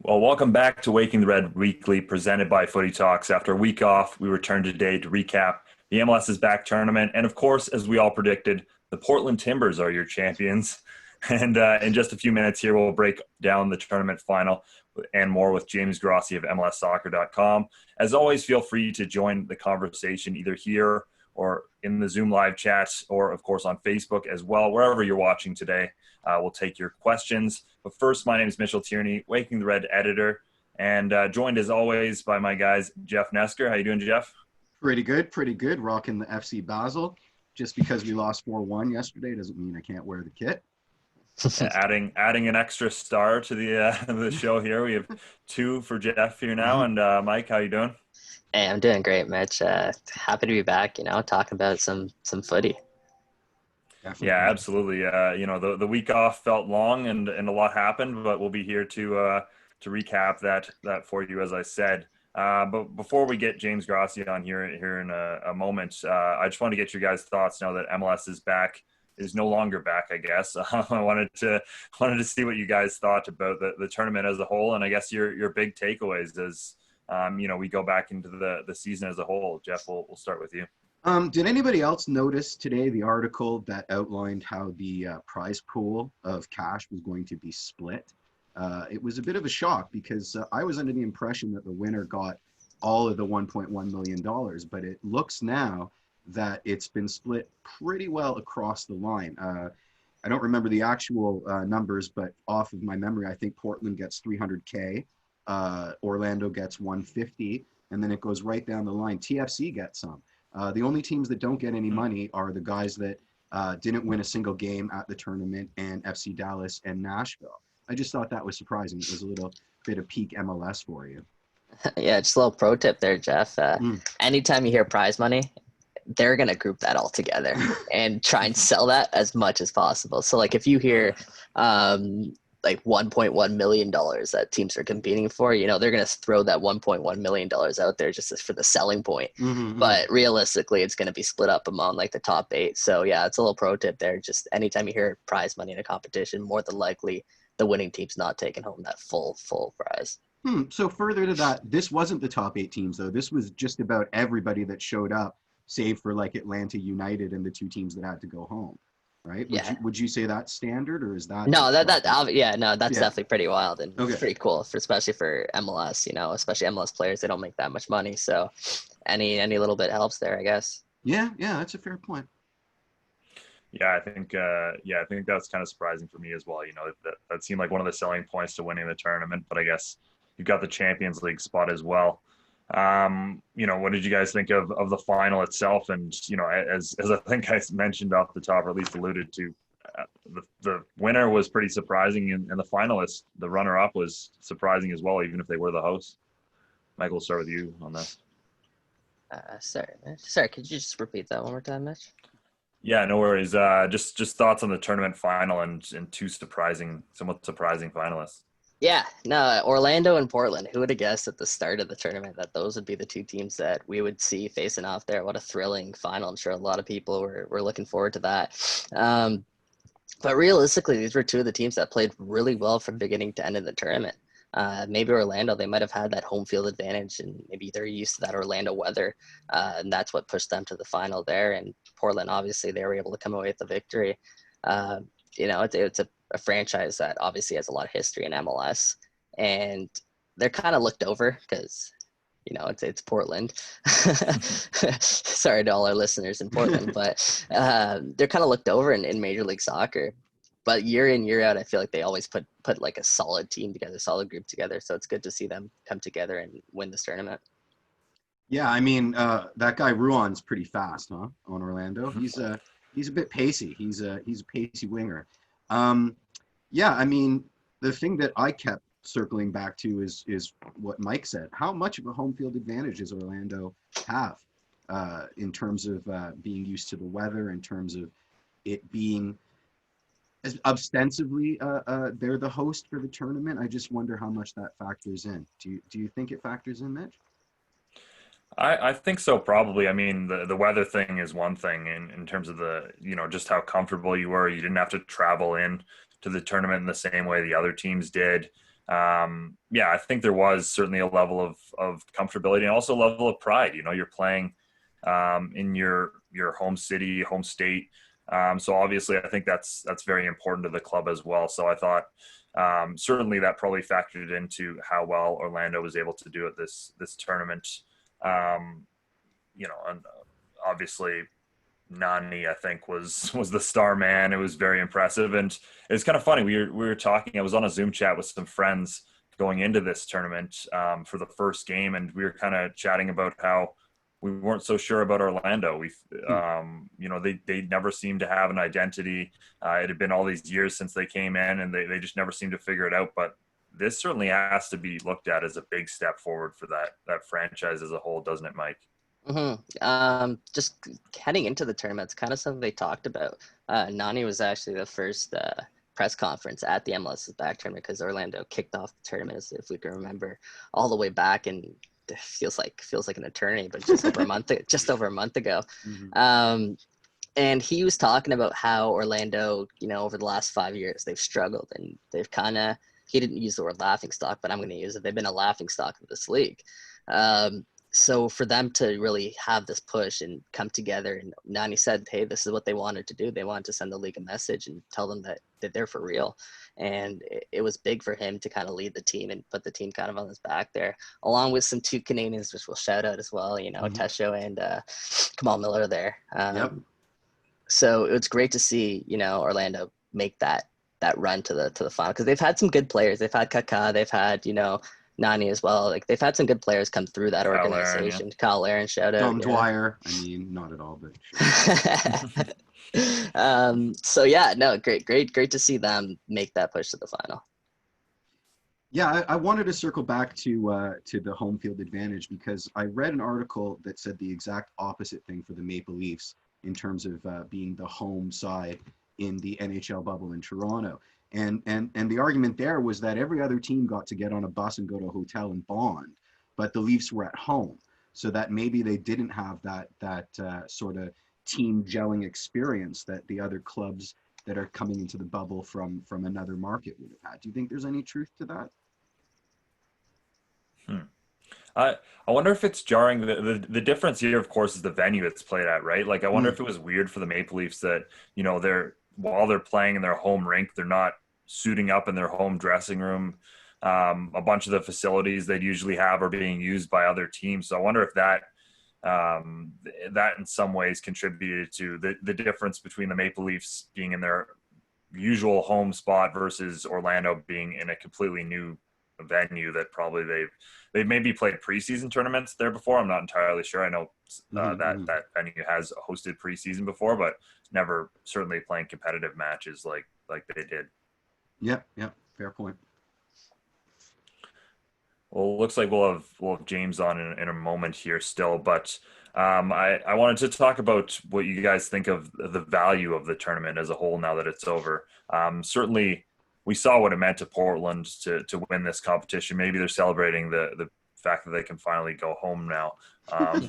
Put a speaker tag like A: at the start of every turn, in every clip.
A: Well, welcome back to Waking the Red Weekly, presented by Footy Talks. After a week off, we return today to recap the MLS's back tournament. And of course, as we all predicted, the Portland Timbers are your champions. And in just a few minutes here, we'll break down the tournament final and more with James Grossi of MLSsoccer.com. As always, feel free to join the conversation either here or in the Zoom live chats, or of course on Facebook as well. Wherever you're watching today, we'll take your questions. But first, my name is Mitchell Tierney, Waking the Red editor, and joined as always by my guys, Jeff Nesker. How you doing, Jeff?
B: Pretty good. Rocking the FC Basel. Just because we lost 4-1 yesterday doesn't mean I can't wear the kit.
A: adding an extra star to the show here. We have two for Jeff here now. And Mike, how you doing?
C: Hey, I'm doing great, Mitch. Happy to be back, talking about some footy.
A: Definitely. Yeah, absolutely. The week off felt long and a lot happened, but we'll be here to recap that for you, as I said. But before we get James Grossi on here in a moment, I just want to get your guys' thoughts now that MLS is no longer back, I guess. I wanted to see what you guys thought about the tournament as a whole, and I guess your big takeaways as we go back into the season as a whole. Jeff, we'll start with you.
B: Did anybody else notice today the article that outlined how the prize pool of cash was going to be split? It was a bit of a shock because I was under the impression that the winner got all of the $1.1 million, but it looks now that it's been split pretty well across the line. I don't remember the actual numbers, but off of my memory, I think Portland gets $300K, Orlando gets $150, and then it goes right down the line. TFC gets some. The only teams that don't get any money are the guys that didn't win a single game at the tournament, and FC Dallas and Nashville. I just thought that was surprising. It was a little bit of peak MLS for you.
C: Yeah, just a little pro tip there, Jeff. Anytime you hear prize money, they're going to group that all together and try and sell that as much as possible. So, if you hear like $1.1 million that teams are competing for, they're going to throw that $1.1 million out there just for the selling point. But realistically, it's going to be split up among the top 8. So yeah, it's a little pro tip there. Just anytime you hear prize money in a competition, more than likely the winning team's not taking home that full prize.
B: So further to that, this wasn't the top 8 teams though. This was just about everybody that showed up, save for Atlanta United and the 2 teams that had to go home. Right? Would you say that's standard, or is that?
C: No, that's definitely pretty wild and pretty cool, especially for MLS. Especially MLS players, they don't make that much money, so any little bit helps there, I guess.
B: Yeah, that's a fair point.
A: Yeah, I think that's kind of surprising for me as well. That seemed like one of the selling points to winning the tournament, but I guess you've got the Champions League spot as well. What did you guys think of the final itself? And, as I think I mentioned off the top, or at least alluded to, the winner was pretty surprising, and the finalist, the runner-up, was surprising as well, even if they were the hosts. Michael, we'll start with you on this.
C: Sorry, could you just repeat that one more time, Mitch?
A: Yeah, no worries. Just thoughts on the tournament final and 2 somewhat surprising finalists.
C: Yeah, no, Orlando and Portland. Who would have guessed at the start of the tournament that those would be the 2 teams that we would see facing off there? What a thrilling final. I'm sure a lot of people were looking forward to that. But realistically, these were 2 of the teams that played really well from beginning to end of the tournament. Maybe Orlando, they might have had that home field advantage, and maybe they're used to that Orlando weather, and that's what pushed them to the final there. And Portland, obviously, they were able to come away with the victory. It's a franchise that obviously has a lot of history in MLS, and they're kind of looked over because, it's Portland. Sorry to all our listeners in Portland, but they're kind of looked over in Major League Soccer. But year in, year out, I feel like they always put a solid team together, solid group together. So it's good to see them come together and win this tournament.
B: Yeah, I mean, that guy Ruan's pretty fast, huh? On Orlando, he's a bit pacey. He's a pacey winger. I mean, the thing that I kept circling back to is what Mike said. How much of a home field advantage does Orlando have in terms of being used to the weather, in terms of it being ostensibly they're the host for the tournament? I just wonder how much that factors in. Do you think it factors in, Mitch?
A: I think so, probably. I mean, the weather thing is one thing in terms of just how comfortable you were. You didn't have to travel in to the tournament in the same way the other teams did. Yeah, I think there was certainly a level of comfortability and also a level of pride. You know, you're playing in your home city, home state. So obviously, I think that's very important to the club as well. So I thought certainly that probably factored into how well Orlando was able to do at this tournament. You know, and obviously Nani, I think, was the star man. It was very impressive, and it's kind of funny. We were talking. I was on a Zoom chat with some friends going into this tournament for the first game, and we were kind of chatting about how we weren't so sure about Orlando. You know, they never seemed to have an identity. It had been all these years since they came in, and they just never seemed to figure it out. But this certainly has to be looked at as a big step forward for that franchise as a whole, doesn't it, Mike?
C: Just heading into the tournament, it's kind of something they talked about. Nani was actually the first press conference at the MLS's back tournament because Orlando kicked off the tournament, as if we can remember, all the way back, and it feels like an eternity, but just over a month, just over a month ago. And he was talking about how Orlando, you know, over the last 5 years, they've struggled and they've kind of, he didn't use the word laughing stock, but I'm going to use it. They've been a laughing stock of this league. So for them to really have this push and come together, and Nani said, hey, this is what they wanted to do. They wanted to send the league a message and tell them that they're for real. And it was big for him to kind of lead the team and put the team kind of on his back there, along with some two Canadians, which we'll shout out as well, you know, Tesho and Kamal Miller there. So it's great to see, you know, Orlando make that run to the final, because they've had some good players. They've had Kaká, they've had, you know, Nani as well. Like, they've had some good players come through that organization. Kyle Aaron, shout out.
B: Dom Dwyer. I mean, not at all, but
C: sure. So yeah, no, great to see them make that push to the final.
B: Yeah, I wanted to circle back to the home field advantage, because I read an article that said the exact opposite thing for the Maple Leafs in terms of being the home side in the NHL bubble in Toronto. And the argument there was that every other team got to get on a bus and go to a hotel and bond, but the Leafs were at home, so that maybe they didn't have that sort of team gelling experience that the other clubs that are coming into the bubble from another market would have had. Do you think there's any truth to that?
A: I wonder if it's jarring. The difference here, of course, is the venue it's played at, right? Like, I wonder if it was weird for the Maple Leafs that, you know, while they're playing in their home rink, they're not suiting up in their home dressing room. A bunch of the facilities they'd usually have are being used by other teams. So I wonder if that in some ways contributed to the difference between the Maple Leafs being in their usual home spot versus Orlando being in a completely new venue that probably they've maybe played preseason tournaments there before. I'm not entirely sure. I know that venue has hosted preseason before, but never certainly playing competitive matches like they did.
B: Yep, fair point.
A: Well, it looks like we'll have James on in a moment here still, but I wanted to talk about what you guys think of the value of the tournament as a whole now that it's over. Certainly, we saw what it meant to Portland to win this competition. Maybe they're celebrating the fact that they can finally go home now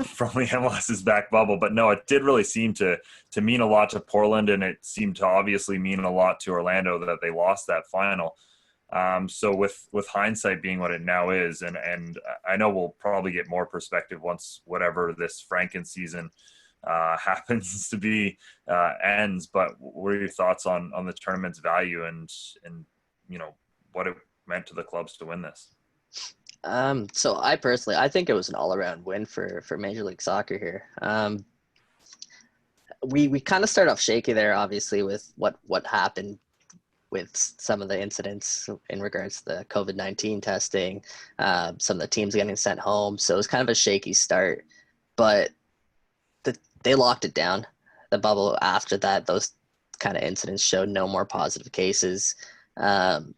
A: from the MLS's back bubble. But no, it did really seem to mean a lot to Portland, and it seemed to obviously mean a lot to Orlando that they lost that final. So with hindsight being what it now is, and I know we'll probably get more perspective once whatever this Franken season happens to be ends. But what are your thoughts on the tournament's value and you know what it meant to the clubs to win this?
C: So I think it was an all-around win for Major League Soccer here. We kind of start off shaky there, obviously, with what happened with some of the incidents in regards to the COVID-19 testing, some of the teams getting sent home. So it was kind of a shaky start, but they locked it down. The bubble after that, those kind of incidents showed no more positive cases. And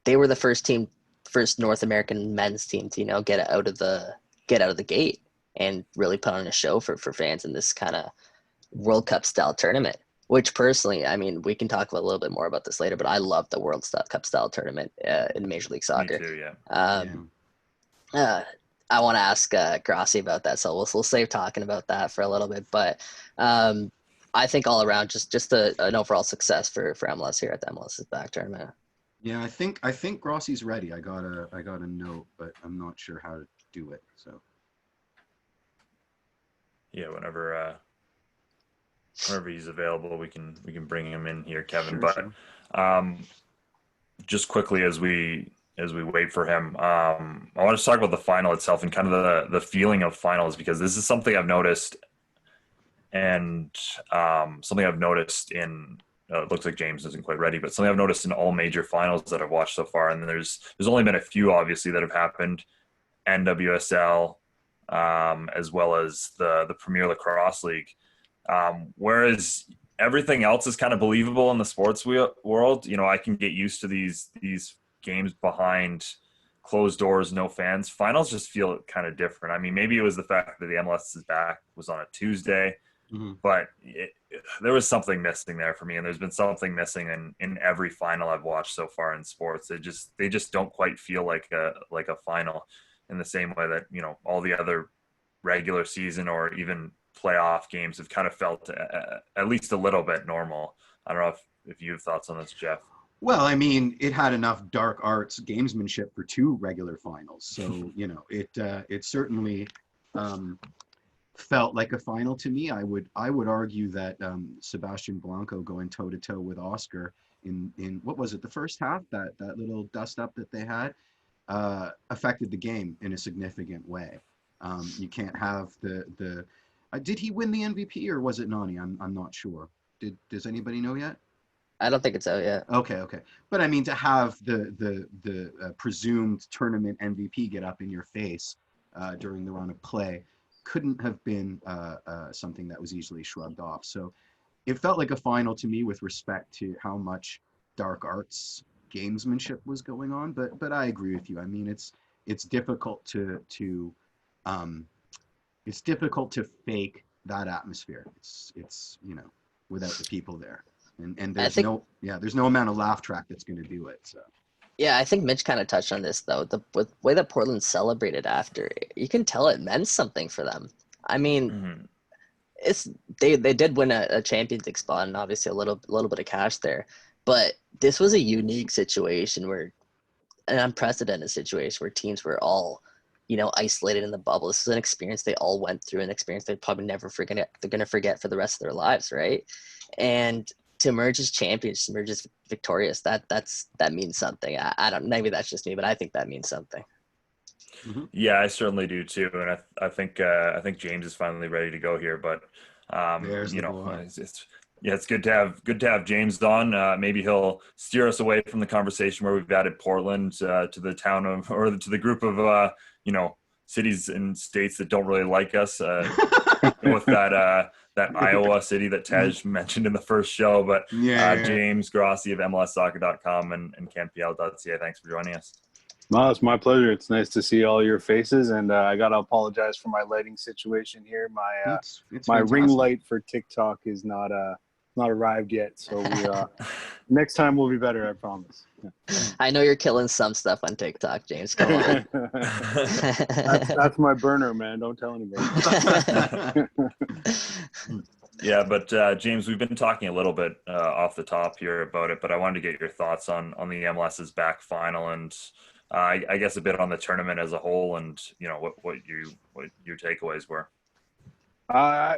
C: they were the first North American men's team to, you know, get out of the gate and really put on a show for fans in this kind of World Cup style tournament. Which personally, I mean, we can talk a little bit more about this later, but I love the World Cup style tournament in Major League Soccer.
A: Me too, yeah.
C: I want to ask Grossi about that, so we'll save talking about that for a little bit. But I think all around, just an overall success for MLS here at the MLS's back tournament.
B: Yeah, I think Grossi's ready. I got a note, but I'm not sure how to do it. So
A: Yeah, whenever he's available, we can bring him in here, Kevin.
B: sure,
A: But
B: sure.
A: um, just quickly as we wait for him, I want to talk about the final itself and kind of the feeling of finals, because this is something I've noticed, and something I've noticed in. It looks like James isn't quite ready, but something I've noticed in all major finals that I've watched so far, and there's only been a few, obviously, that have happened. NWSL, as well as the Premier Lacrosse League. Whereas everything else is kind of believable in the sports world. I can get used to these games behind closed doors, no fans. Finals just feel kind of different. I mean, maybe it was the fact that the MLS is back was on a Tuesday,
B: Hmm.
A: but there was something missing there for me, and there's been something missing in every final I've watched so far in sports. They just don't quite feel like a final in the same way that all the other regular season or even playoff games have kind of felt at least a little bit normal. I don't know if you have thoughts on this, Jeff.
B: Well, I mean, it had enough dark arts gamesmanship for two regular finals, so it certainly um, felt like a final to me. I would argue that Sebastian Blanco going toe to toe with Oscar in what was it, the first half, that little dust up that they had, affected the game in a significant way. You can't have the did he win the MVP or was it Nani? I'm not sure. Does anybody know yet?
C: I don't think it's out yet.
B: Okay, okay. But I mean, to have the presumed tournament MVP get up in your face during the run of play couldn't have been something that was easily shrugged off. So it felt like a final to me with respect to how much dark arts gamesmanship was going on. But I agree with you. I mean, it's difficult to um, it's difficult to fake that atmosphere. It's without the people there, and
C: I
B: there's
C: think
B: no amount of laugh track that's going to do it. So
C: Yeah, I think Mitch kind of touched on this though. The way that Portland celebrated after, you can tell it meant something for them. I mean,
A: Mm-hmm.
C: it's they did win a Champions League spot and obviously a little bit of cash there, but this was a unique situation where an unprecedented situation where teams were all, isolated in the bubble. This is an experience they all went through, an experience they probably never forget. They're gonna forget for the rest of their lives, right? And to emerge as champions, to emerge as victorious, that means something. I don't. Maybe that's just me, but I think that means something.
B: mhm.
A: Yeah, I certainly do too, and I think James is finally ready to go here. But
B: There's the boy.
A: yeah, it's good to have James on. Maybe he'll steer us away from the conversation where we've added Portland to the town of or to the group of you know cities and states that don't really like us. With that Iowa city that Tej mentioned in the first show, but
B: Yeah, yeah,
A: James Grossi of MLSsoccer.com and CanPL.ca. Thanks for joining us.
D: No, it's my pleasure. It's nice to see all your faces, and I gotta apologize for my lighting situation here. My
B: it's
D: my ring
B: fantastic.
D: light for TikTok is not arrived yet, so we next time will be better. I promise.
C: I know you're killing some stuff on TikTok, James. Come on.
D: That's my burner, man. Don't tell anybody.
A: Yeah, but James, we've been talking a little bit off the top here about it, but I wanted to get your thoughts on the MLS's back final and I guess a bit on the tournament as a whole, and what your takeaways were.
D: I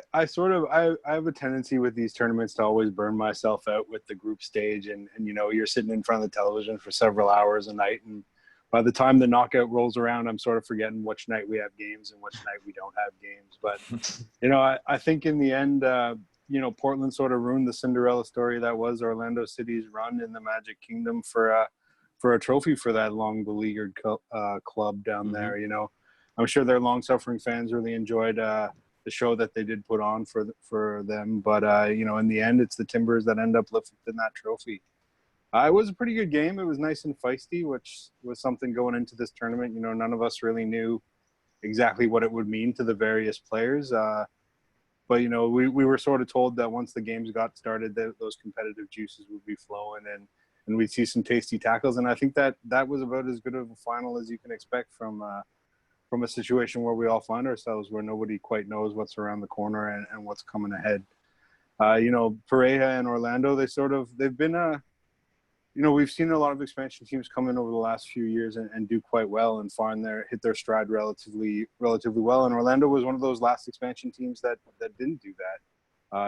D: have a tendency with these tournaments to always burn myself out with the group stage, and you're sitting in front of the television for several hours a night, and by the time the knockout rolls around, I'm sort of forgetting which night we have games and which night we don't have games. But I think in the end, Portland sort of ruined the Cinderella story that was Orlando City's run in the Magic Kingdom for a trophy for that long beleaguered club down
B: Mhm.
D: there. I'm sure their long-suffering fans really enjoyed the show that they did put on for them. But in the end, it's the Timbers that end up lifting that trophy. It was a pretty good game. It was nice and feisty, which was something going into this tournament. None of us really knew exactly what it would mean to the various players. But we were sort of told that once the games got started, that those competitive juices would be flowing and we'd see some tasty tackles. And I think that was about as good of a final as you can expect from a situation where we all find ourselves, where nobody quite knows what's around the corner and what's coming ahead. Pareja and Orlando, they've been we've seen a lot of expansion teams come in over the last few years and do quite well and hit their stride relatively well. And Orlando was one of those last expansion teams that didn't do that.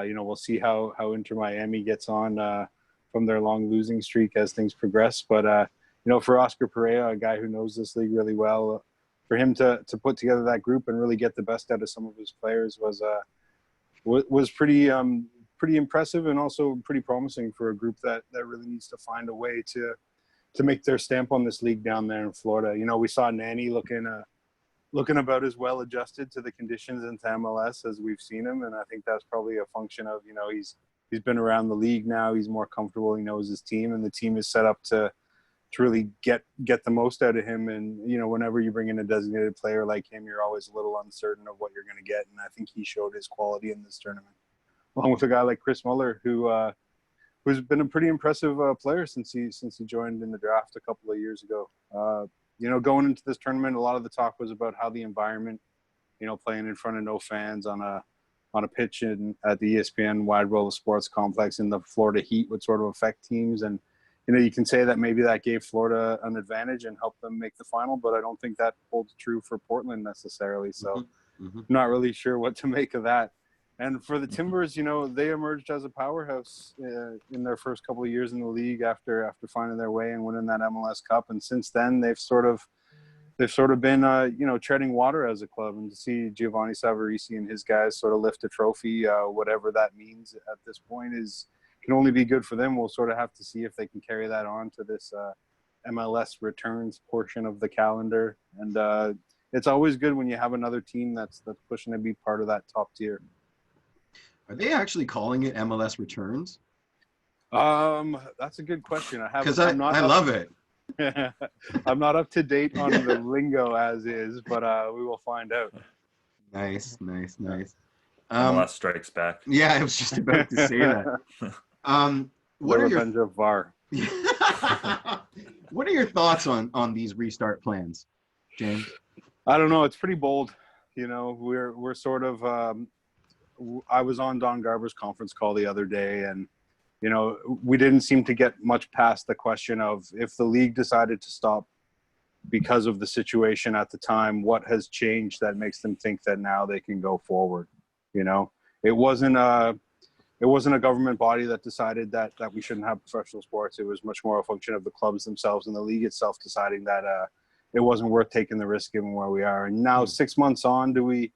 D: We'll see how Inter Miami gets on from their long losing streak as things progress. But for Oscar Pereira, a guy who knows this league really well, for him to put together that group and really get the best out of some of his players was pretty impressive and also pretty promising for a group that really needs to find a way to make their stamp on this league down there in Florida. We saw Nani looking about as well adjusted to the conditions into MLS as we've seen him, and I think that's probably a function of he's been around the league now. He's more comfortable. He knows his team, and the team is set up to really get the most out of him. And whenever you bring in a designated player like him, you're always a little uncertain of what you're going to get, and I think he showed his quality in this tournament, along with a guy like Chris Muller, who's been a pretty impressive player since he joined in the draft a couple of years ago. Going into this tournament, a lot of the talk was about how the environment, playing in front of no fans on a pitch at the ESPN Wide World of Sports complex in the Florida heat would sort of affect teams. And you can say that maybe that gave Florida an advantage and helped them make the final, but I don't think that holds true for Portland necessarily. So not really sure what to make of that. And for the Timbers, they emerged as a powerhouse in their first couple of years in the league after finding their way and winning that MLS Cup. And since then, they've sort of been, treading water as a club. And to see Giovanni Savarese and his guys sort of lift a trophy, whatever that means at this point, can only be good for them. We'll sort of have to see if they can carry that on to this MLS Returns portion of the calendar. And it's always good when you have another team that's pushing to be part of that top tier.
B: Are they actually calling it MLS Returns?
D: That's a good question.
B: Because I love it.
D: I'm not up to date on the lingo as is, but we will find out.
B: Nice.
A: MLS Strikes Back.
B: Yeah, I was just about to say that. What are
D: Revenge of VAR.
B: What are your thoughts on these restart plans, James?
D: I don't know. It's pretty bold. We're sort of. I was on Don Garber's conference call the other day, and we didn't seem to get much past the question of if the league decided to stop because of the situation at the time, what has changed that makes them think that now they can go forward. It wasn't a government body that decided that we shouldn't have professional sports. It was much more a function of the clubs themselves and the league itself deciding that it wasn't worth taking the risk given where we are. And now 6 months on, do we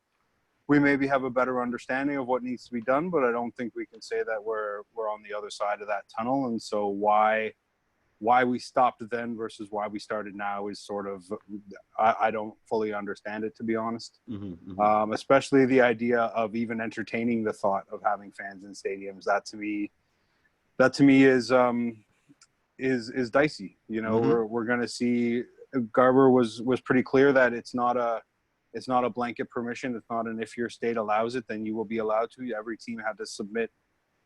D: maybe have a better understanding of what needs to be done, but I don't think we can say that we're on the other side of that tunnel. And so why we stopped then versus why we started now is sort of, I don't fully understand it, to be honest. Especially the idea of even entertaining the thought of having fans in stadiums. That to me is dicey. We're going to see. Garber was pretty clear that it's not a blanket permission. It's not an if your state allows it, then you will be allowed to. Every team had to submit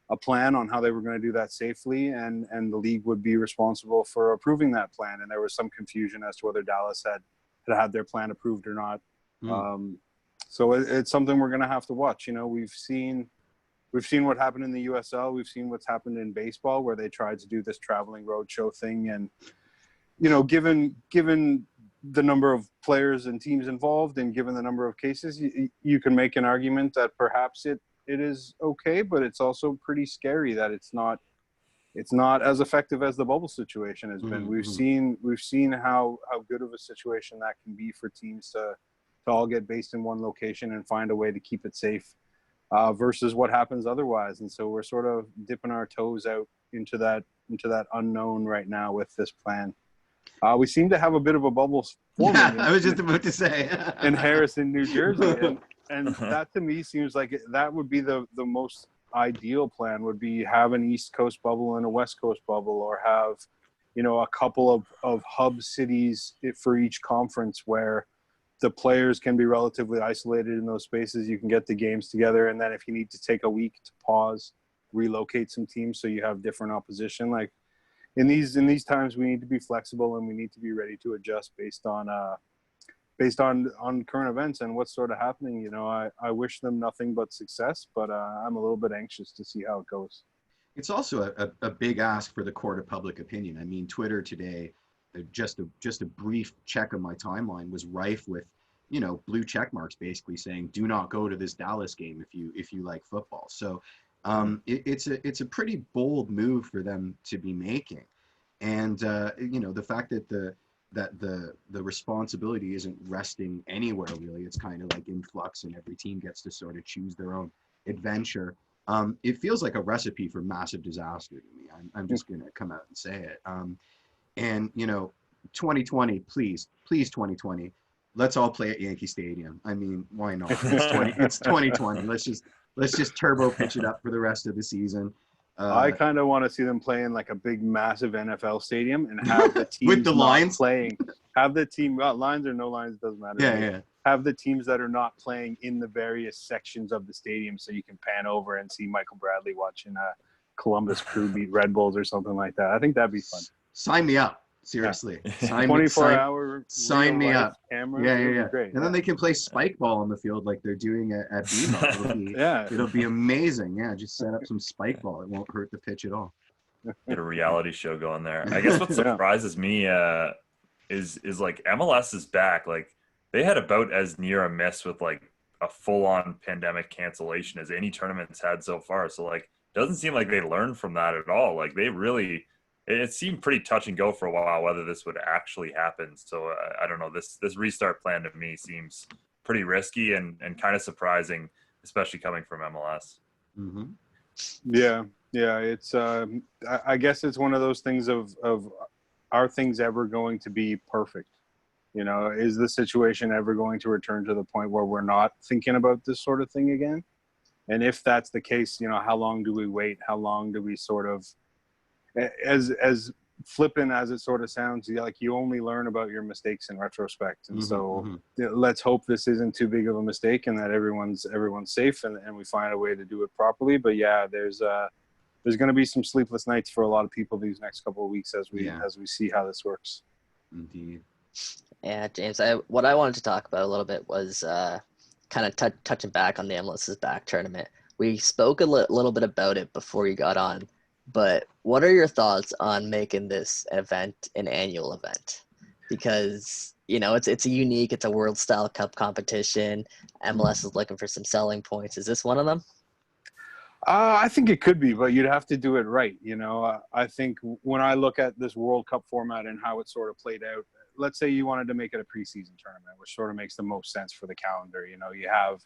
D: a plan on how they were going to do that safely, and the league would be responsible for approving that plan. And there was some confusion as to whether Dallas had their plan approved or not. So it's something we're going to have to watch. We've seen what happened in the USL. We've seen what's happened in baseball, where they tried to do this traveling roadshow thing. And given the number of players and teams involved, and given the number of cases, you can make an argument that perhaps it is okay, but it's also pretty scary that it's not as effective as the bubble situation has been. We've seen how good of a situation that can be for teams to all get based in one location and find a way to keep it safe, versus what happens otherwise. And so we're sort of dipping our toes out into that unknown right now with this plan. We seem to have a bit of a bubble forming.
B: Yeah, I was just about to say.
D: In Harrison, New Jersey. And that to me seems like that would be the most ideal plan, would be have an East Coast bubble and a West Coast bubble, or have, a couple of hub cities for each conference where the players can be relatively isolated in those spaces. You can get the games together. And then if you need to take a week to pause, relocate some teams so you have different opposition. Like, in these times, we need to be flexible, and we need to be ready to adjust based on current events and what's sort of happening. I wish them nothing but success, but I'm a little bit anxious to see how it goes.
B: It's also a big ask for the court of public opinion. I mean, Twitter today, just a brief check of my timeline was rife with, blue check marks basically saying, "Do not go to this Dallas game if you like football." So it's a pretty bold move for them to be making, and the fact that the responsibility isn't resting anywhere really. It's kind of like in flux, and every team gets to sort of choose their own adventure. It feels like a recipe for massive disaster to me. I'm just going to come out and say it. And 2020, please 2020, let's all play at Yankee Stadium. I mean, why not? It's 2020. Let's just turbo pitch it up for the rest of the season.
D: I kind of want to see them play in like a big, massive NFL stadium and have the teams
B: with the lines
D: playing. Have the team lines or no lines, doesn't matter.
B: Yeah.
D: Have the teams that are not playing in the various sections of the stadium, so you can pan over and see Michael Bradley watching Columbus Crew beat Red Bulls or something like that. I think that'd be fun.
B: Sign me up. Seriously.
D: Yeah. 24-hour
B: sign me up.
D: Cameras,
B: yeah.
D: Great.
B: And then they can play spike ball on the field like they're doing at BMO. It'll be amazing. Yeah, just set up some spike ball. It won't hurt the pitch at all.
A: Get a reality show going there. I guess what surprises me is like MLS is back. Like they had about as near a miss with like a full-on pandemic cancellation as any tournament's had so far. So like it doesn't seem like they learned from that at all. Like they really it seemed pretty touch and go for a while whether this would actually happen. So I don't know. This restart plan to me seems pretty risky and kind of surprising, especially coming from MLS.
B: Mm-hmm.
D: Yeah. It's I guess it's one of those things of are things ever going to be perfect? Is the situation ever going to return to the point where we're not thinking about this sort of thing again? And if that's the case, how long do we wait? How long do we sort of, as flippant as it sort of sounds, like you only learn about your mistakes in retrospect. And let's hope this isn't too big of a mistake and that everyone's safe and we find a way to do it properly. But yeah, there's going to be some sleepless nights for a lot of people these next couple of weeks as we see how this works.
B: Indeed.
C: Yeah, James, what I wanted to talk about a little bit was kind of touching back on the MLS's back tournament. We spoke a little bit about it before you got on, but what are your thoughts on making this event an annual event? Because, it's a world style cup competition. MLS is looking for some selling points. Is this one of them?
D: I think it could be, but you'd have to do it right. I think when I look at this World Cup format and how it sort of played out, let's say you wanted to make it a preseason tournament, which sort of makes the most sense for the calendar. You have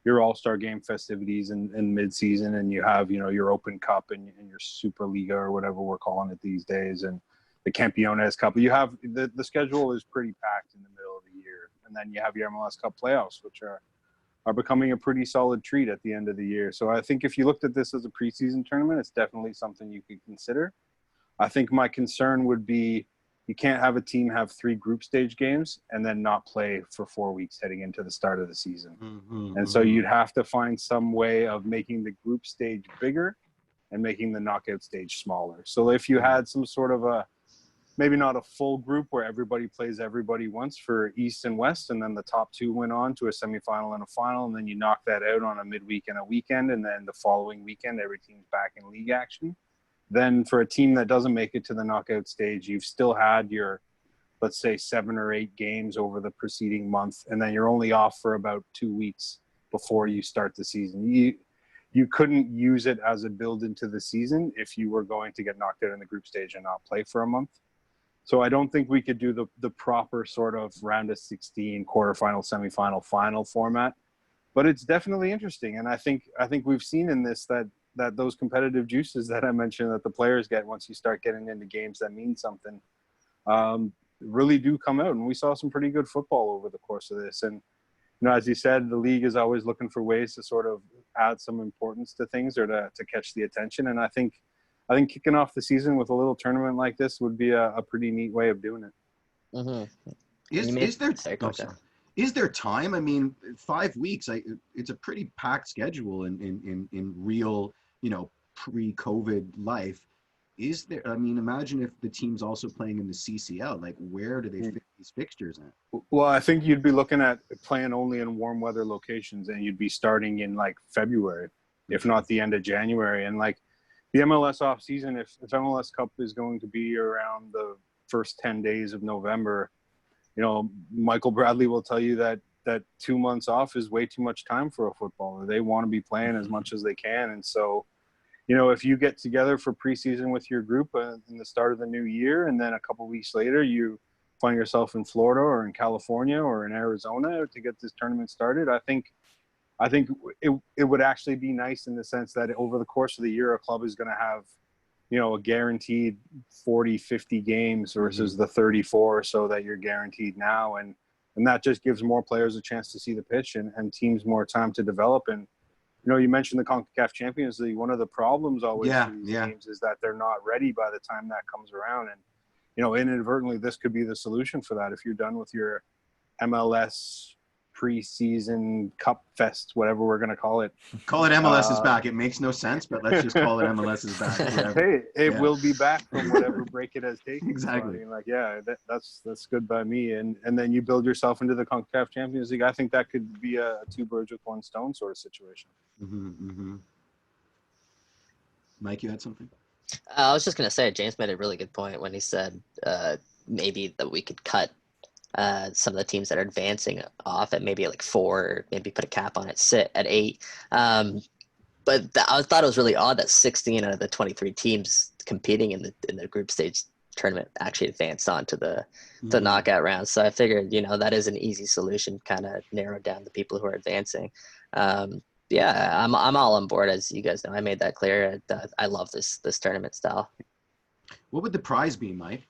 D: your All-Star game festivities in mid-season, and you have, your Open Cup and your Superliga or whatever we're calling it these days, and the Campeones Cup. You have the schedule is pretty packed in the middle of the year, and then you have your MLS Cup playoffs, which are becoming a pretty solid treat at the end of the year. So I think if you looked at this as a preseason tournament, it's definitely something you could consider. I think my concern would be you can't have a team have 3 group stage games and then not play for 4 weeks heading into the start of the season. And so you'd have to find some way of making the group stage bigger and making the knockout stage smaller. So if you had some sort of maybe not a full group where everybody plays everybody once for East and West, and then the top 2 went on to a semifinal and a final, and then you knock that out on a midweek and a weekend, and then the following weekend every team's back in league action. Then for a team that doesn't make it to the knockout stage, you've still had your, let's say, 7 or 8 games over the preceding month, and then you're only off for about 2 weeks before you start the season. You couldn't use it as a build into the season if you were going to get knocked out in the group stage and not play for a month. So I don't think we could do the proper sort of round of 16, quarterfinal, semifinal, final format, but it's definitely interesting. And I think we've seen in this that those competitive juices that I mentioned that the players get once you start getting into games that mean something really do come out. And we saw some pretty good football over the course of this. And, as you said, the league is always looking for ways to sort of add some importance to things or to catch the attention. And I think kicking off the season with a little tournament like this would be a pretty neat way of doing it.
C: Mm-hmm.
B: Is there time? I mean, 5 weeks. It's a pretty packed schedule in real, pre-COVID life. Is there? I mean, imagine if the team's also playing in the CCL. Like, where do they fit these fixtures in?
D: Well, I think you'd be looking at playing only in warm weather locations, and you'd be starting in like February, if not the end of January, and like. the MLS off season, if MLS Cup is going to be around the first 10 days of November, you know, Michael Bradley will tell you that 2 months off is way too much time for a footballer. They want to be playing as much as they can. And so, you know, if you get together for preseason with your group in the start of the new year, and then a couple of weeks later you find yourself in Florida or in California or in Arizona to get this tournament started, I think it would actually be nice in the sense that over the course of the year, a club is going to have, you know, a guaranteed 40, 50 games versus the 34 or so that you're guaranteed now. And that just gives more players a chance to see the pitch and teams more time to develop. And, you know, you mentioned the CONCACAF Champions League. One of the problems always for these games is that they're not ready by the time that comes around. And, you know, inadvertently, this could be the solution for that. If you're done with your MLS PreSeason Cup Fest, whatever we're going to call it.
B: Call it MLS is back. It makes no sense, but let's just call it MLS is back.
D: Hey, it will be back from whatever break it has taken.
B: Exactly.
D: So, I mean, like, yeah, that's good by me. And then you build yourself into the CONCACAF Champions League. I think that could be a two birds with one stone sort of situation.
B: Mike, you had something?
C: I was just going to say, James made a really good point when he said maybe that we could cut some of the teams that are advancing off at maybe like 4, maybe put a cap on it, sit at 8. But I thought it was really odd that 16 out of the 23 teams competing in the group stage tournament actually advanced on to the knockout round. So I figured, you know, that is an easy solution, kind of narrow down the people who are advancing. Yeah, I'm all on board, as you guys know. I made that clear. I love this tournament style.
B: What would the prize be, Mike?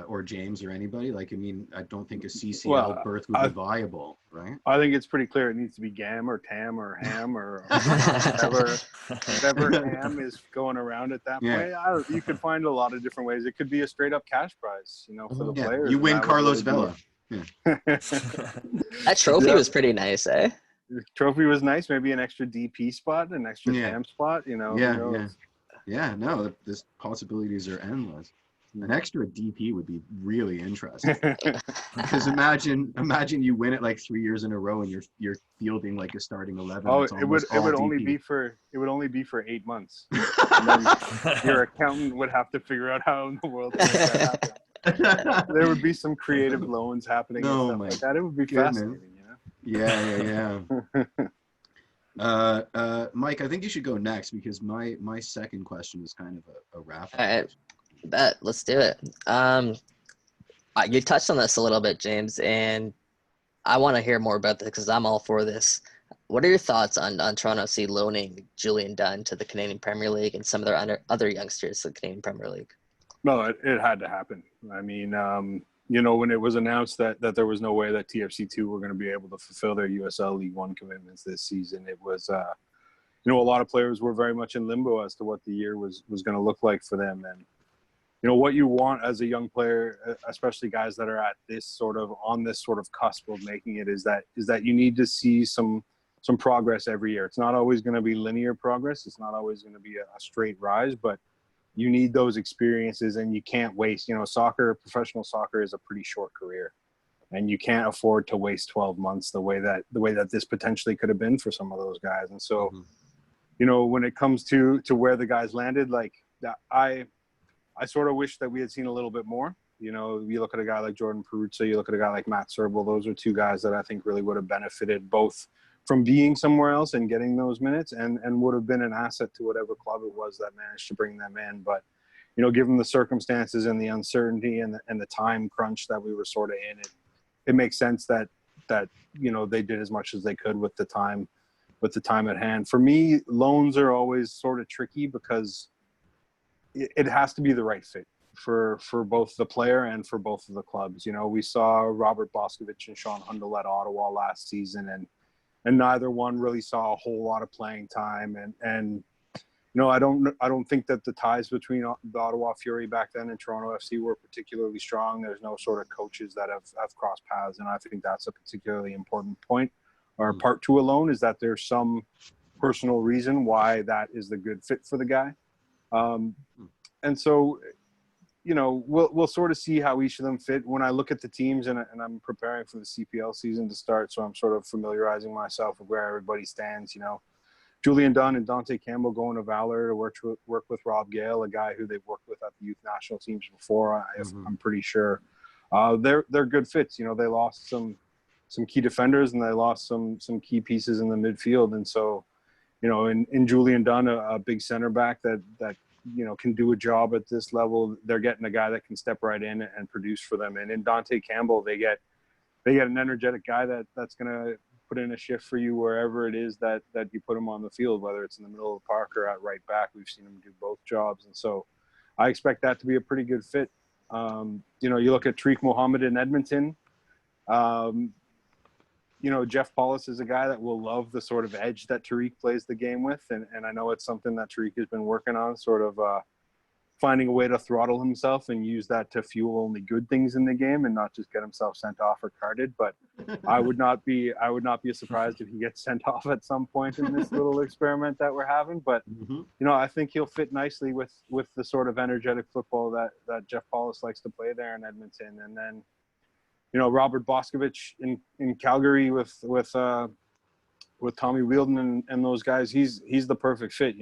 B: Or James or anybody? Like, I mean, I don't think a CCL berth would be viable, right?
D: I think it's pretty clear it needs to be GAM or TAM or HAM or whatever ham is going around at that point. You could find a lot of different ways. It could be a straight up cash prize, you know, for the players.
B: You win Carlos Vela.
C: That trophy was pretty nice, eh?
D: The trophy was nice. Maybe an extra DP spot, an extra TAM spot, you know.
B: No, the possibilities are endless. An extra DP would be really interesting. Because imagine you win it like 3 years in a row and you're fielding like a starting 11.
D: Oh, it would only be for 8 months. And then your accountant would have to figure out how in the world to make that happen. There would be some creative loans happening and stuff like that. It would be fascinating, you know?
B: Yeah. Mike, I think you should go next because my second question is kind of a wrap.
C: All right. Let's do it. You touched on this a little bit, James, and I want to hear more about this because I'm all for this. What are your thoughts on Toronto FC loaning Julian Dunn to the Canadian Premier League and some of their other youngsters to the Canadian Premier League?
D: No, it had to happen. I mean, you know, when it was announced that there was no way that TFC2 were going to be able to fulfill their USL League One commitments this season, it was, you know, a lot of players were very much in limbo as to what the year was going to look like for them. And, you know, what you want as a young player, especially guys that are at on this sort of cusp of making it, is that you need to see some progress every year. It's not always going to be linear progress. It's not always going to be a straight rise, but you need those experiences and you can't waste, you know, professional soccer is a pretty short career and you can't afford to waste 12 months the way that this potentially could have been for some of those guys. And so, you know, when it comes to where the guys landed, like I sort of wish that we had seen a little bit more. You know, you look at a guy like Jordan Peruzza, you look at a guy like Matt Serbel, those are two guys that I think really would have benefited both from being somewhere else and getting those minutes and would have been an asset to whatever club it was that managed to bring them in. But, you know, given the circumstances and the uncertainty and the time crunch that we were sort of in, it makes sense that, you know, they did as much as they could with the time at hand. For me, loans are always sort of tricky because it has to be the right fit for both the player and for both of the clubs. You know, we saw Robert Boscovich and Sean Hundle at Ottawa last season, and neither one really saw a whole lot of playing time. And you know, I don't think that the ties between the Ottawa Fury back then and Toronto FC were particularly strong. There's no sort of coaches that have crossed paths, and I think that's a particularly important point or part to a loan, is that there's some personal reason why that is the good fit for the guy. And so, you know, we'll sort of see how each of them fit. When I look at the teams and I'm preparing for the CPL season to start, so I'm sort of familiarizing myself with where everybody stands, you know. Julian Dunn and Dante Campbell going to Valor to work with Rob Gale, a guy who they've worked with at the youth national teams before. I'm pretty sure they're good fits. They lost some key defenders and they lost some key pieces in the midfield, and so in Julian Dunn, a big center back that can do a job at this level. They're getting a guy that can step right in and produce for them. And in Dante Campbell, they get an energetic guy that's going to put in a shift for you wherever it is that you put him on the field, whether it's in the middle of the park or at right back. We've seen him do both jobs. And so I expect that to be a pretty good fit. You look at Tariq Mohammed in Edmonton. Jeff Paulus is a guy that will love the sort of edge that Tariq plays the game with. And I know it's something that Tariq has been working on, sort of finding a way to throttle himself and use that to fuel only good things in the game and not just get himself sent off or carded. But I would not be surprised if he gets sent off at some point in this little experiment that we're having. But, I think he'll fit nicely with the sort of energetic football that Jeff Paulus likes to play there in Edmonton. And then, Robert Boscovich in Calgary with Tommy Wheeldon and those guys, he's the perfect fit.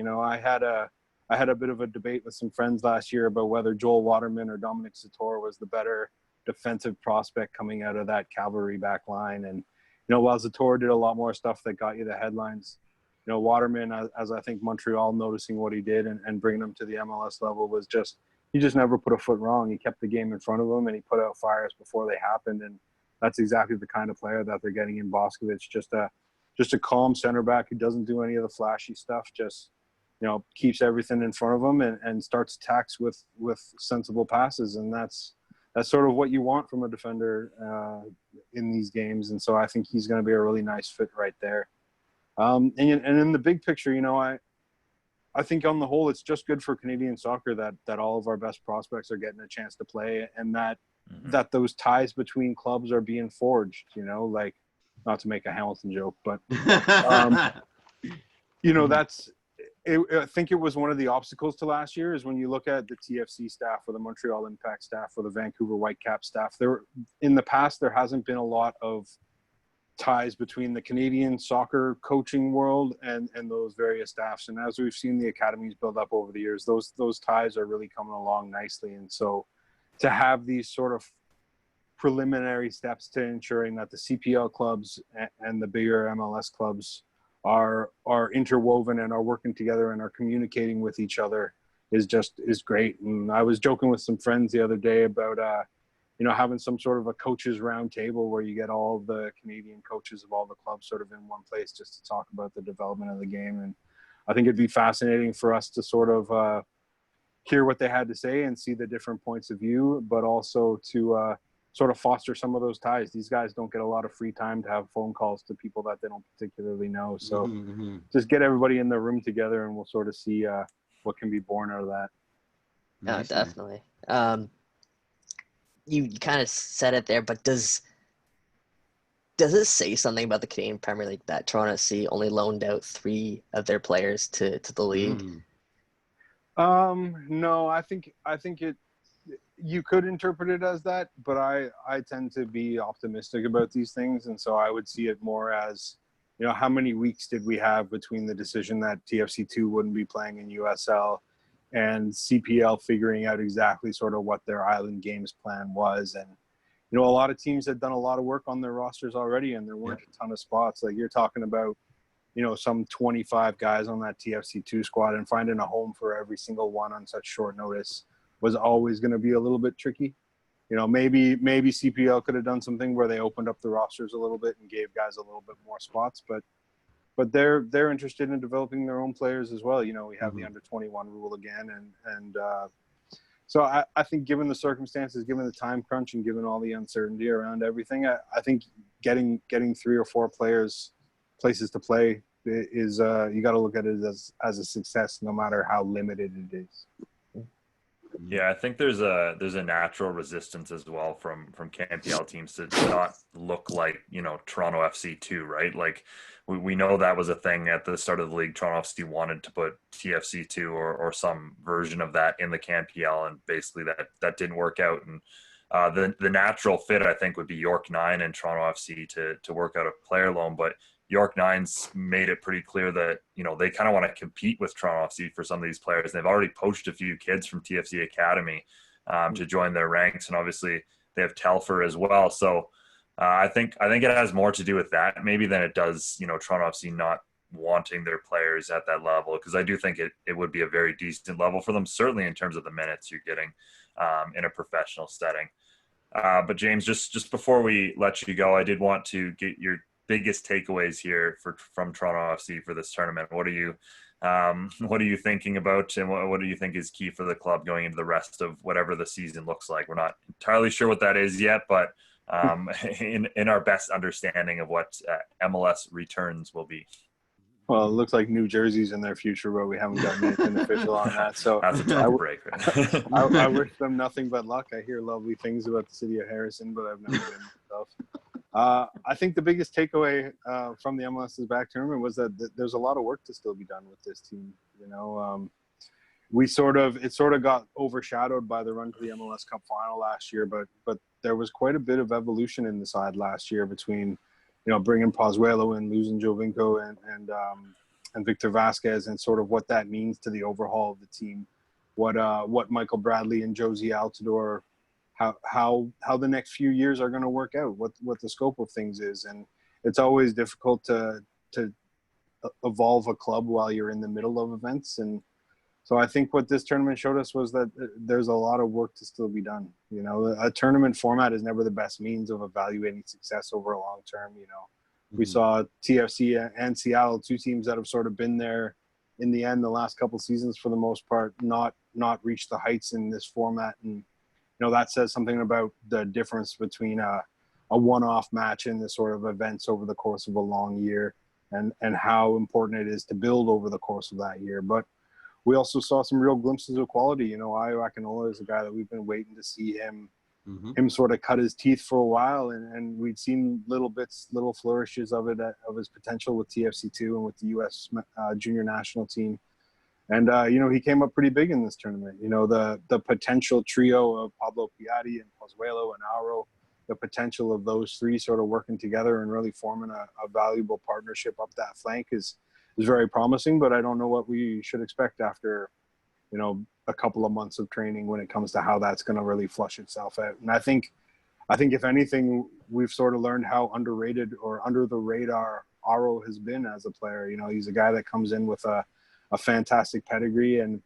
D: I had a bit of a debate with some friends last year about whether Joel Waterman or Dominic Sator was the better defensive prospect coming out of that Calgary back line. And, while Sator did a lot more stuff that got you the headlines, Waterman, as I think Montreal noticing what he did and bringing him to the MLS level he just never put a foot wrong. He kept the game in front of him and he put out fires before they happened. And that's exactly the kind of player that they're getting in Boscovich. Just a calm center back who doesn't do any of the flashy stuff, just, keeps everything in front of him and starts attacks with sensible passes. And that's sort of what you want from a defender in these games. And so I think he's going to be a really nice fit right there. And in the big picture, I think on the whole, it's just good for Canadian soccer that all of our best prospects are getting a chance to play and that those ties between clubs are being forged, like, not to make a Hamilton joke, but, I think it was one of the obstacles to last year is when you look at the TFC staff or the Montreal Impact staff or the Vancouver Whitecap staff, in the past, there hasn't been a lot of ties between the Canadian soccer coaching world and those various staffs. And as we've seen the academies build up over the years, those ties are really coming along nicely. And so to have these sort of preliminary steps to ensuring that the CPL clubs and the bigger MLS clubs are interwoven and are working together and are communicating with each other is great. And I was joking with some friends the other day about having some sort of a coaches round table where you get all the Canadian coaches of all the clubs sort of in one place just to talk about the development of the game. And I think it'd be fascinating for us to sort of hear what they had to say and see the different points of view, but also to sort of foster some of those ties. These guys don't get a lot of free time to have phone calls to people that they don't particularly know. So just get everybody in the room together and we'll sort of see what can be born out of that.
C: Yeah, definitely. You kind of said it there, but does it say something about the Canadian Premier League that Toronto FC only loaned out 3 of their players to the league?
D: No, I think you could interpret it as that, but I tend to be optimistic about these things. And so I would see it more as, how many weeks did we have between the decision that TFC2 wouldn't be playing in USL and CPL figuring out exactly sort of what their Island Games plan was. And, a lot of teams had done a lot of work on their rosters already and there weren't a ton of spots. Like you're talking about, some 25 guys on that TFC2 squad and finding a home for every single one on such short notice was always going to be a little bit tricky. Maybe CPL could have done something where they opened up the rosters a little bit and gave guys a little bit more spots, but they're interested in developing their own players as well. We have the under 21 rule again. And so I think given the circumstances, given the time crunch and given all the uncertainty around everything, I think getting 3 or 4 places to play is you got to look at it as a success, no matter how limited it is.
A: Yeah, I think there's a natural resistance as well from CanPL teams to not look like, Toronto FC too, right? Like we know that was a thing at the start of the league. Toronto FC wanted to put TFC2 or some version of that in the CanPL, and basically that didn't work out. And the natural fit, I think, would be York 9 and Toronto FC to work out a player loan. But York Nines made it pretty clear that, they kind of want to compete with Toronto FC for some of these players. They've already poached a few kids from TFC Academy to join their ranks. And obviously they have Telfer as well. So I think it has more to do with that maybe than it does, Toronto FC not wanting their players at that level. Because I do think it would be a very decent level for them, certainly in terms of the minutes you're getting in a professional setting. But James, just before we let you go, I did want to get your biggest takeaways here from Toronto FC for this tournament. What are you thinking about, and what do you think is key for the club going into the rest of whatever the season looks like? We're not entirely sure what that is yet, but in our best understanding of what MLS Returns will be.
D: Well, it looks like New Jersey's in their future, but we haven't gotten anything official on that. So
A: that's a tough break, right?
D: I wish them nothing but luck. I hear lovely things about the city of Harrison, but I've never been myself. I think the biggest takeaway from the MLS's back tournament was that there's a lot of work to still be done with this team. It sort of got overshadowed by the run to the MLS Cup final last year, but there was quite a bit of evolution in the side last year between, bringing Pozuelo and losing Jovinko and Victor Vasquez, and sort of what that means to the overhaul of the team. What Michael Bradley and Josie Altidore, how the next few years are going to work out, what the scope of things is. And it's always difficult to evolve a club while you're in the middle of events. And so I think what this tournament showed us was that there's a lot of work to still be done. A tournament format is never the best means of evaluating success over a long term. We saw TFC and Seattle, two teams that have sort of been there in the end the last couple seasons for the most part, not reach the heights in this format. And that says something about the difference between a one-off match and the sort of events over the course of a long year, and how important it is to build over the course of that year. But we also saw some real glimpses of quality. Ayo Akinola is a guy that we've been waiting to see him sort of cut his teeth for a while, and we'd seen little flourishes of his potential with TFC2 and with the U.S. junior national team. And, he came up pretty big in this tournament. The potential trio of Pablo Piatti and Pozuelo and Auro, the potential of those three sort of working together and really forming a valuable partnership up that flank is very promising. But I don't know what we should expect after, a couple of months of training when it comes to how that's going to really flush itself out. And I think if anything, we've sort of learned how underrated or under the radar Auro has been as a player. He's a guy that comes in with a fantastic pedigree, and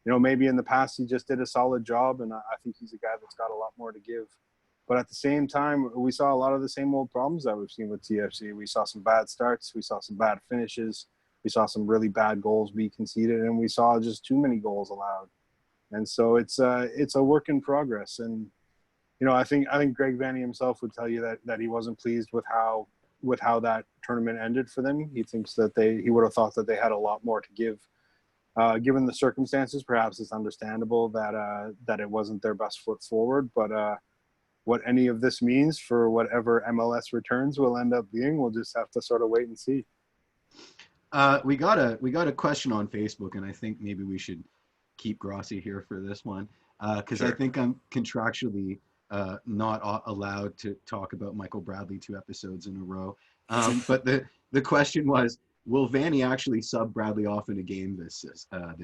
D: maybe in the past he just did a solid job, and I think he's a guy that's got a lot more to give. But at the same time, we saw a lot of the same old problems that we've seen with TFC. We saw some bad starts, we saw some bad finishes, we saw some really bad goals be conceded, and we saw just too many goals allowed. And so it's a work in progress. And I think Greg Vanny himself would tell you that he wasn't pleased with how that tournament ended for them. He thinks that he would have thought that they had a lot more to give. Given the circumstances, perhaps it's understandable that it wasn't their best foot forward. But what any of this means for whatever MLS Returns will end up being, we'll just have to sort of wait and see.
B: We got a question on Facebook, and I think maybe we should keep Grossi here for this one, because sure. I think I'm contractually not allowed to talk about Michael Bradley 2 episodes in a row. But the question was, will Vanny actually sub Bradley off in a game this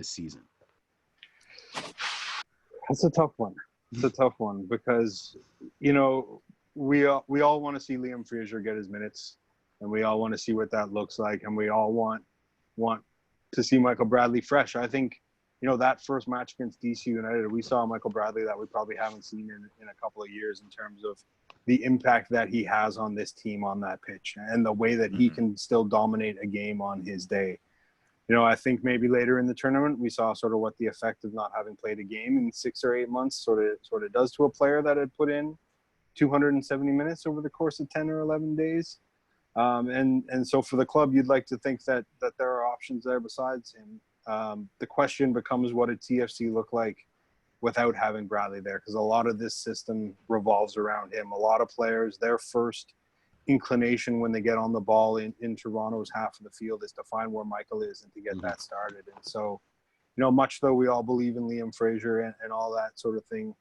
B: season?
D: That's a tough one. It's a tough one because, we all want to see Liam Fraser get his minutes, and we all want to see what that looks like, and we all want to see Michael Bradley fresh. I think, that first match against DC United, we saw Michael Bradley that we probably haven't seen in a couple of years in terms of the impact that he has on this team on that pitch and the way that he can still dominate a game on his day. I think maybe later in the tournament, we saw sort of what the effect of not having played a game in 6 or 8 months sort of does to a player that had put in 270 minutes over the course of 10 or 11 days. And so for the club, you'd like to think that there are options there besides him. The question becomes, what did TFC look like without having Bradley there? Because a lot of this system revolves around him. A lot of players, their first inclination when they get on the ball in Toronto's half of the field is to find where Michael is and to get that started. And so, much though we all believe in Liam Fraser and all that sort of thing,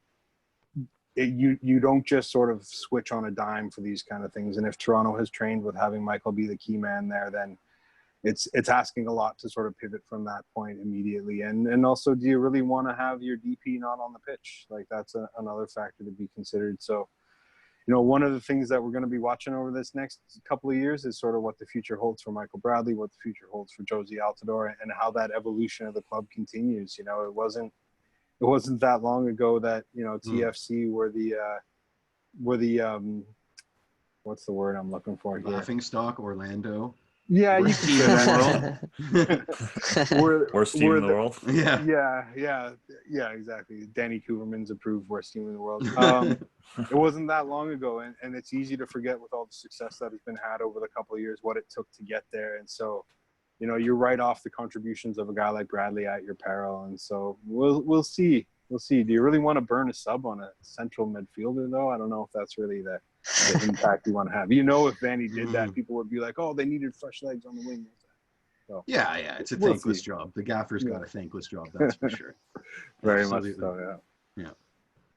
D: you don't just sort of switch on a dime for these kind of things. And if Toronto has trained with having Michael be the key man there, then it's asking a lot to sort of pivot from that point immediately. And also, do you really want to have your DP not on the pitch? Like, that's another factor to be considered. So, one of the things that we're going to be watching over this next couple of years is sort of what the future holds for Michael Bradley, what the future holds for Josie Altidore, and how that evolution of the club continues. It wasn't that long ago that, TFC were the what's the word I'm looking for here?
B: Laughing stock Orlando.
D: Yeah, you
B: Worst
D: can
B: team
D: say
B: in
D: that.
B: the world.
A: Worst team in the world.
D: Yeah, exactly. Danny Cooverman's approved worst team in the world. It wasn't that long ago, and it's easy to forget with all the success that has been had over the couple of years what it took to get there. And so, you write off the contributions of a guy like Bradley at your peril. And so we'll see. We'll see. Do you really want to burn a sub on a central midfielder, though? I don't know if that's really the impact you want to have. If Vanny did that, people would be like, oh, they needed fresh legs on the wing. So,
B: yeah, it's a thankless job. The gaffer's got a thankless job, that's for sure.
D: Very much so,
B: yeah.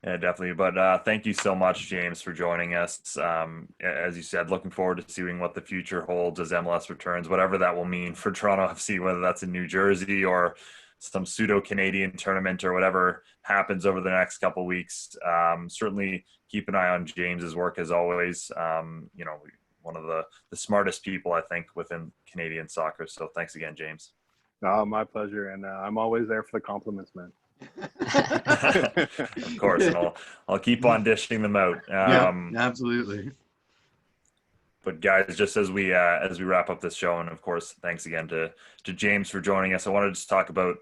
A: Yeah, definitely. But thank you so much, James, for joining us. As you said, looking forward to seeing what the future holds as MLS returns, whatever that will mean for Toronto FC, whether that's in New Jersey or some pseudo-Canadian tournament or whatever happens over the next couple of weeks. Certainly keep an eye on James's work as always. One of the smartest people, I think, within Canadian soccer. So thanks again, James.
D: Oh, my pleasure. And I'm always there for the compliments, man.
A: Of course, and I'll keep on dishing them out.
B: Yeah, absolutely.
A: But guys, just as we wrap up this show, and of course, thanks again to James for joining us. I wanted to just talk about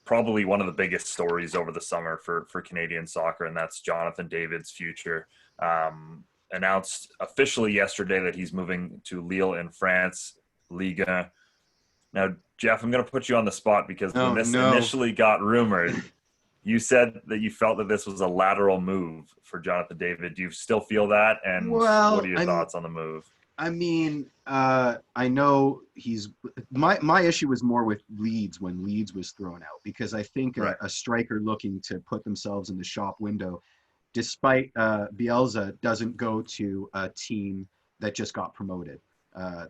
A: probably one of the biggest stories over the summer for Canadian soccer, and that's Jonathan David's future. Announced officially yesterday that he's moving to Lille in France, Liga. Now, Jeff, I'm going to put you on the spot because when this initially got rumored, you said that you felt that this was a lateral move for Jonathan David. Do you still feel that? And what are your thoughts on the move?
B: I mean, I know my issue was more with Leeds when Leeds was thrown out, because I think a striker looking to put themselves in the shop window, despite Bielsa, doesn't go to a team that just got promoted,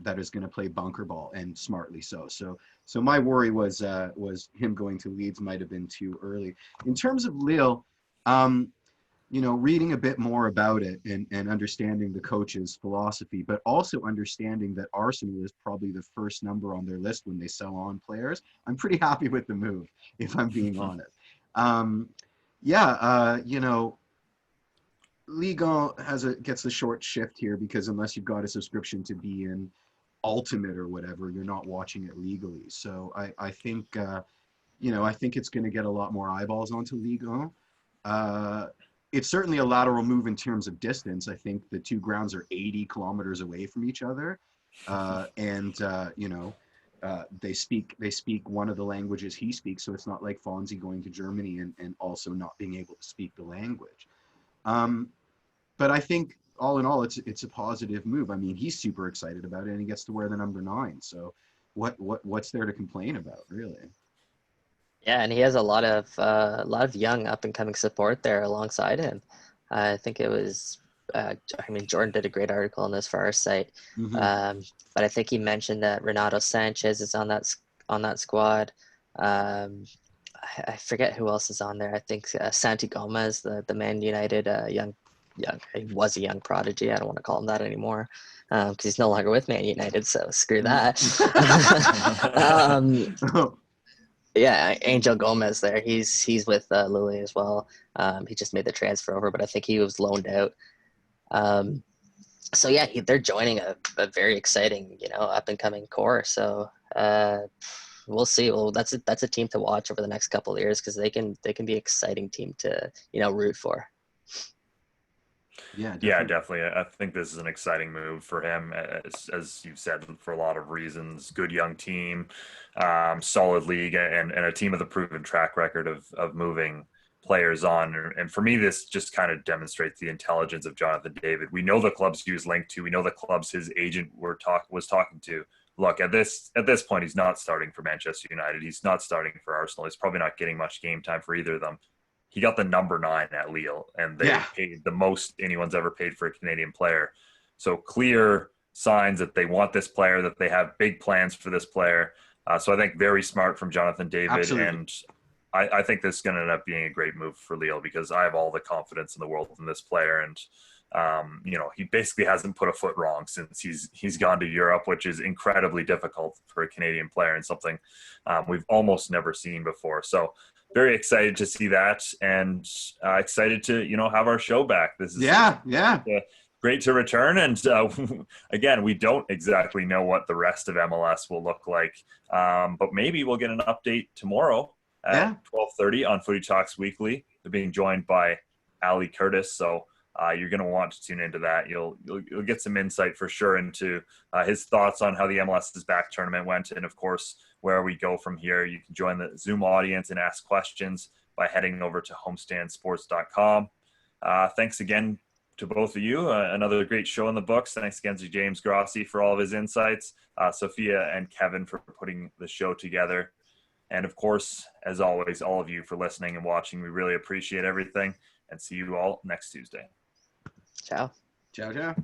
B: that is going to play bunker ball, and smartly so. So my worry was him going to Leeds might have been too early. In terms of Lille, reading a bit more about it and understanding the coach's philosophy, but also understanding that Arsenal is probably the first number on their list when they sell on players, I'm pretty happy with the move, if I'm being honest. Ligue gets the short shift here, because unless you've got a subscription to be in Ultimate or whatever, you're not watching it legally. So I think it's going to get a lot more eyeballs onto Ligue 1. It's certainly a lateral move in terms of distance. I think the two grounds are 80 kilometers away from each other, they speak one of the languages he speaks. So it's not like Fonzie going to Germany and also not being able to speak the language. But I think all in all, it's a positive move. I mean, he's super excited about it, and he gets to wear the number 9. So what's there to complain about, really?
C: Yeah, and he has a lot of young up and coming support there alongside him. I think it was, Jordan did a great article on this for our site.
B: Mm-hmm.
C: But I think he mentioned that Renato Sanchez is on that squad. I forget who else is on there. I think Santi Gomez, the Man United young, he was a young prodigy. I don't want to call him that anymore because he's no longer with Man United. So screw that. Yeah, Angel Gomez there. He's with Lille as well. He just made the transfer over, but I think he was loaned out. So yeah, they're joining a very exciting, up and coming core. So we'll see. Well, that's a team to watch over the next couple of years, because they can be an exciting team to root for.
B: Yeah,
A: definitely. I think this is an exciting move for him, as you've said, for a lot of reasons. Good young team, solid league, and a team with a proven track record of moving players on. And for me, this just kind of demonstrates the intelligence of Jonathan David. We know the clubs he was linked to. We know the clubs his agent was talking to. Look, at this point, he's not starting for Manchester United. He's not starting for Arsenal. He's probably not getting much game time for either of them. he got the number 9 at Lille, and they paid the most anyone's ever paid for a Canadian player. So clear signs that they want this player, that they have big plans for this player. So I think very smart from Jonathan David.
B: Absolutely.
A: And I think this is going to end up being a great move for Lille, because I have all the confidence in the world in this player. And, he basically hasn't put a foot wrong since he's gone to Europe, which is incredibly difficult for a Canadian player and something we've almost never seen before. So very excited to see that, and excited to, have our show back. This is great to return. And again, we don't exactly know what the rest of MLS will look like, but maybe we'll get an update tomorrow at 12:30 on Footy Talks Weekly. They're being joined by Ali Curtis, so you're going to want to tune into that. You'll get some insight for sure into his thoughts on how the MLS's back tournament went, and of course where we go from here. You can join the Zoom audience and ask questions by heading over to homestandsports.com. Thanks again to both of you. Another great show in the books. Thanks again to James Grossi for all of his insights, Sophia and Kevin for putting the show together. And of course, as always, all of you for listening and watching. We really appreciate everything, and see you all next Tuesday.
C: Ciao.
B: Ciao, ciao.